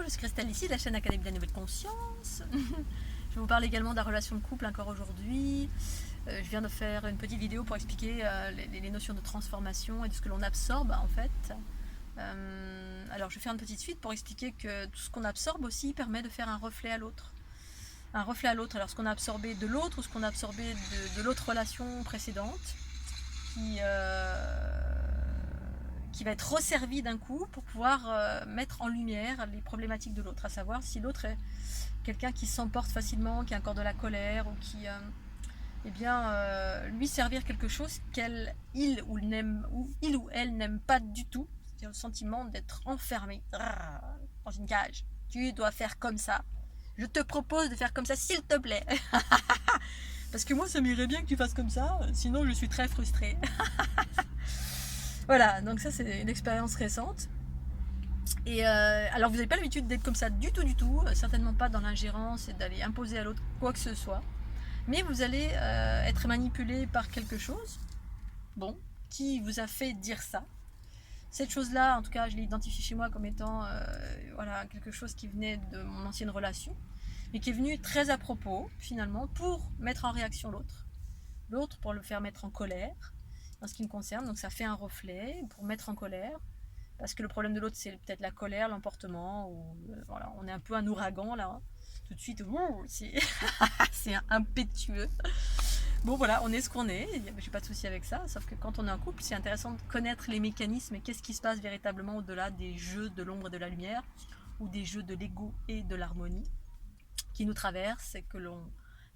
je suis Christelle ici de la chaîne Académie de la Nouvelle Conscience. Je vais vous parler également de la relation de couple encore aujourd'hui. Je viens de faire une petite vidéo pour expliquer les notions de transformation et de ce que l'on absorbe en fait. Alors je vais faire une petite suite pour expliquer que tout ce qu'on absorbe aussi permet de faire un reflet à l'autre. Un reflet à l'autre, alors ce qu'on a absorbé de l'autre ou ce qu'on a absorbé de l'autre relation précédente qui va être resservi d'un coup pour pouvoir mettre en lumière les problématiques de l'autre, à savoir si l'autre est quelqu'un qui s'emporte facilement, qui a encore de la colère ou qui lui servir quelque chose il ou elle n'aime pas du tout, c'est-à-dire le sentiment d'être enfermé dans une cage. Tu dois faire comme ça. Je te propose de faire comme ça, s'il te plaît. Parce que moi, ça m'irait bien que tu fasses comme ça, sinon je suis très frustrée. Voilà, donc ça c'est une expérience récente. Et alors vous n'avez pas l'habitude d'être comme ça du tout, certainement pas dans l'ingérence et d'aller imposer à l'autre quoi que ce soit. Mais vous allez être manipulé par quelque chose, qui vous a fait dire ça. Cette chose-là, en tout cas, je l'ai identifié chez moi comme étant quelque chose qui venait de mon ancienne relation, mais qui est venu très à propos, finalement, pour mettre en réaction l'autre. L'autre pour le faire mettre en colère, en ce qui me concerne. Donc ça fait un reflet pour mettre en colère. Parce que le problème de l'autre, c'est peut-être la colère, l'emportement, ou on est un peu un ouragan là. Hein. Tout de suite, c'est impétueux. Bon voilà, on est ce qu'on est, j'ai pas de souci avec ça, sauf que quand on est en couple, c'est intéressant de connaître les mécanismes et qu'est-ce qui se passe véritablement au-delà des jeux de l'ombre et de la lumière, ou des jeux de l'ego et de l'harmonie, qui nous traversent et que l'on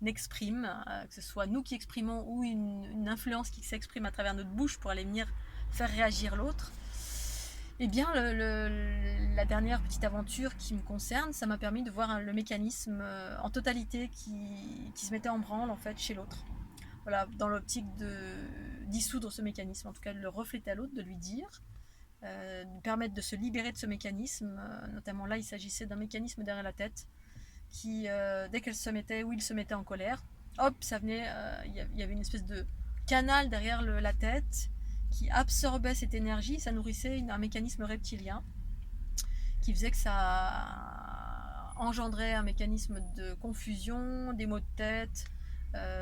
exprime, que ce soit nous qui exprimons ou une influence qui s'exprime à travers notre bouche pour aller venir faire réagir l'autre. Eh bien, la dernière petite aventure qui me concerne, ça m'a permis de voir le mécanisme en totalité qui se mettait en branle en fait chez l'autre. Voilà, dans l'optique de dissoudre ce mécanisme, en tout cas de le refléter à l'autre, de lui dire, de permettre de se libérer de ce mécanisme. Notamment là, il s'agissait d'un mécanisme derrière la tête qui, dès qu'elle se mettait ou il se mettait en colère, hop, ça venait, il y avait une espèce de canal derrière la tête qui absorbait cette énergie, ça nourrissait un mécanisme reptilien qui faisait que ça engendrait un mécanisme de confusion, des maux de tête,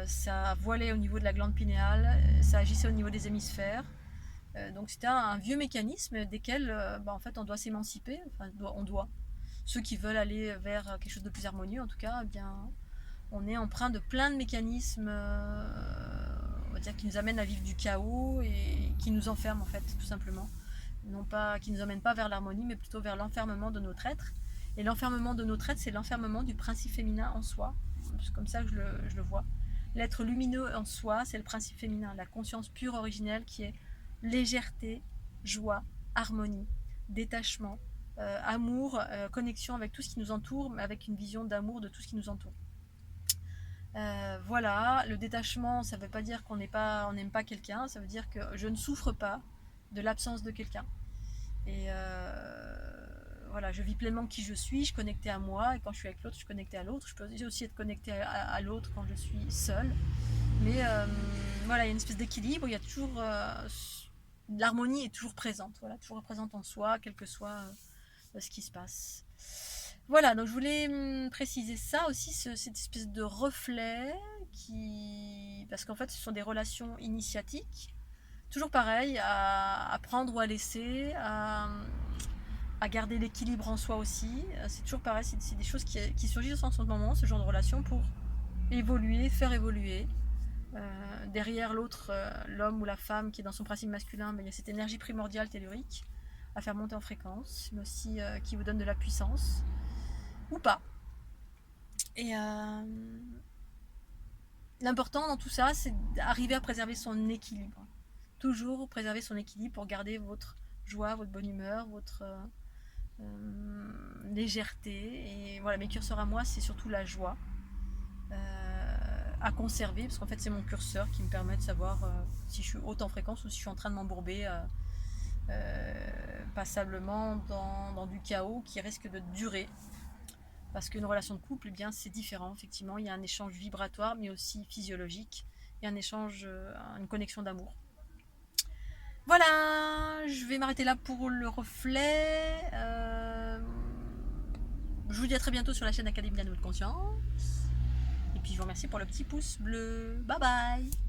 ça voilait au niveau de la glande pinéale, ça agissait au niveau des hémisphères. Donc c'était un vieux mécanisme desquels en fait on doit s'émanciper, on doit. Ceux qui veulent aller vers quelque chose de plus harmonieux en tout cas, on est empreint de plein de mécanismes on va dire, qui nous amènent à vivre du chaos et qui nous enferment en fait tout simplement. Non pas, qui nous amènent pas vers l'harmonie mais plutôt vers l'enfermement de notre être. Et l'enfermement de notre être, c'est l'enfermement du principe féminin en soi. C'est comme ça que je le vois. L'être lumineux en soi, c'est le principe féminin, la conscience pure originelle qui est légèreté, joie, harmonie, détachement, amour, connexion avec tout ce qui nous entoure, mais avec une vision d'amour de tout ce qui nous entoure. Voilà, le détachement, ça ne veut pas dire qu'on n'aime pas quelqu'un, ça veut dire que je ne souffre pas de l'absence de quelqu'un. Et voilà, je vis pleinement qui je suis connectée à moi, et quand je suis avec l'autre, je suis connectée à l'autre. Je peux aussi être connectée à l'autre quand je suis seule. Mais voilà, il y a une espèce d'équilibre, il y a toujours... l'harmonie est toujours présente, voilà, toujours présente en soi, quel que soit ce qui se passe. Voilà, donc je voulais préciser ça aussi, cette espèce de reflet parce qu'en fait ce sont des relations initiatiques, toujours pareil, à prendre ou à laisser, à garder l'équilibre en soi aussi, c'est toujours pareil, c'est des choses qui surgissent en ce moment, ce genre de relation, pour évoluer, faire évoluer. Derrière l'autre, l'homme ou la femme qui est dans son principe masculin, il y a cette énergie primordiale tellurique à faire monter en fréquence, mais aussi qui vous donne de la puissance ou pas. Et l'important dans tout ça, c'est d'arriver à préserver son équilibre. Toujours préserver son équilibre pour garder votre joie, votre bonne humeur, votre légèreté. Et voilà, mes curseurs à moi, c'est surtout la joie à conserver, parce qu'en fait c'est mon curseur qui me permet de savoir si je suis haute en fréquence ou si je suis en train de m'embourber passablement dans du chaos qui risque de durer. Parce qu'une relation de couple, c'est différent, effectivement. Il y a un échange vibratoire, mais aussi physiologique. Il y a un échange, une connexion d'amour. Voilà, je vais m'arrêter là pour le reflet. je vous dis à très bientôt sur la chaîne Académie de la Nouvelle Conscience. Et puis je vous remercie pour le petit pouce bleu. Bye bye.